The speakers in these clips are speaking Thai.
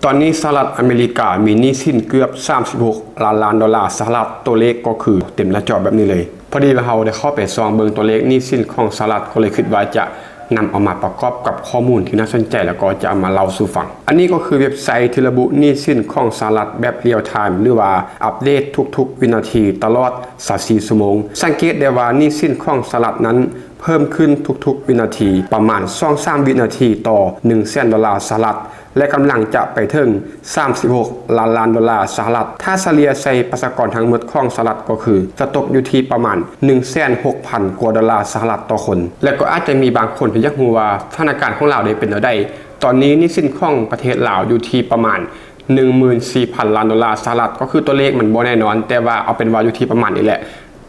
ตอนนี้สหรัฐอเมริกามีหนี้สินเกือบ36ล้านดอลลาร์สหรัฐตัวเลขก็คือเต็มหน้าจอแบบนี้เลยพอดีว่าเราได้เข้าไปซองเบิ่งตัวเลขหนี้สินของสหรัฐก็เลยคิดว่าจะนำเอามาประกอบกับข้อมูลที่น่าสนใจแล้วก็จะเอามาเล่าสู่ฟังอันนี้ก็คือเว็บไซต์ที่ระบุหนี้สินของสหรัฐแบบเรียลไทม์หรือว่าอัปเดตทุกๆวินาทีตลอด24ชั่วโมงสังเกตได้ว่าหนี้สินของสหรัฐนั้นเพิ่มขึ้นทุกๆวินาทีประมาณ 2-3 วินาทีต่อ100,000 ดอลลาร์สหรัฐและกำลังจะไปถึง36ล้านดอลลาร์สหรัฐถ้าเฉลี่ยใส่ประชากรทั้งหมดของสหรัฐก็คือจะตกอยู่ที่ประมาณ 16,000 กว่าดอลลาร์สหรัฐต่อคนและก็อาจจะมีบางคนที่อยากรู้ว่าสถานการณ์ของเราได้เป็นจังได๋ตอนนี้หนี้สินของประเทศลาวอยู่ที่ประมาณ 14,000 ล้านดอลลาร์สหรัฐก็คือตัวเลขมันบ่แน่นอนแต่ว่าเอาเป็นว่าอยู่ที่ประมาณนี้แหละ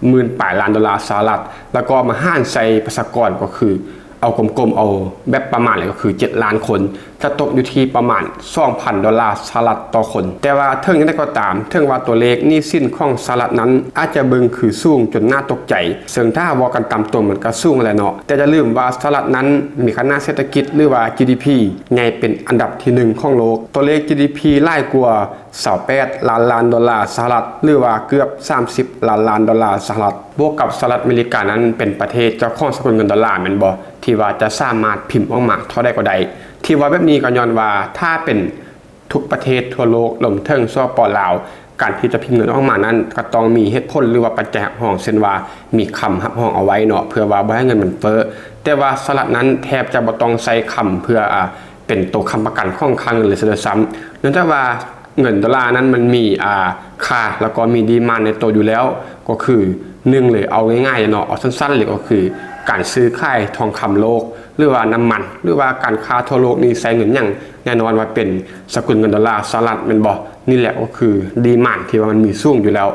18,000 ล้านดอลลาร์สหรัฐแล้วก็มาหารใส่ประชากรก็คือเอากลมๆเอาแบบประมาณเลยก็คือ7ล้านคนจะตกอยู่ที่ประมาณ 2,000 ดอลลาร์สหรัฐต่อคนแต่ว่าถึงอย่างไรก็ตามถึงว่าตัวเลขหนี้สินของสหรัฐนั้นอาจจะเบิ่งคือสูงจนน่าตกใจซึ่งถ้าว่ากันตามตรงมันก็สูงแหละเนาะแต่อย่าลืมว่าสหรัฐนั้นมีขนาดเศรษฐกิจหรือว่า GDP ใหญ่เป็นอันดับที่1ของโลกตัวเลข GDP หลายกว่า28ล้านดอลลาร์สหรัฐหรือว่าเกือบ30ล้านดอลลาร์สหรัฐบวกกับสหรัฐอเมริกานั้นเป็นประเทศเจ้าของสกุลเงินดอลลาร์แม่นบ่ที่ว่าจะสามารถพิมพ์ออกมาเท่าใดก็ได้ที่ว่าแบบนี้ก็ย้อนว่าถ้าเป็นทุกประเทศทั่วโลกรวมถึงสป.ลาวการที่จะพิมพ์เงินออกมานั้นก็ต้องมีเหตุผลหรือว่าปัจจัยรับรองเช่นว่ามีคำรับรองเอาไว้เนาะเพื่อว่าบ่ให้เงินมันเฟ้อแต่ว่าสหรัฐนั้นแทบจะบ่ต้องใช้คำเพื่อเป็นตัวค้ำประกันของค่าเงินเลยซะด้วยซ้ำเนื่องจากว่าเงินดอลลาร์นั้นมันมีค่าแล้วก็มีดีมานด์ในตัวอยู่แล้วก็คือ1เลยเอาง่ายๆเนาะเอาสั้นๆเลยก็คือการซื้อขายทองคำโลกหรือว่าน้ำมันหรือว่าการค้าทั่วโลกนี่ใช้เงินอย่างแน่นอนว่าเป็นสกุลเงินดอลลาร์สหรัฐแม่นบ่นี่แหละก็คือดีมานด์ที่ว่ามันมีสูงอยู่แล้ว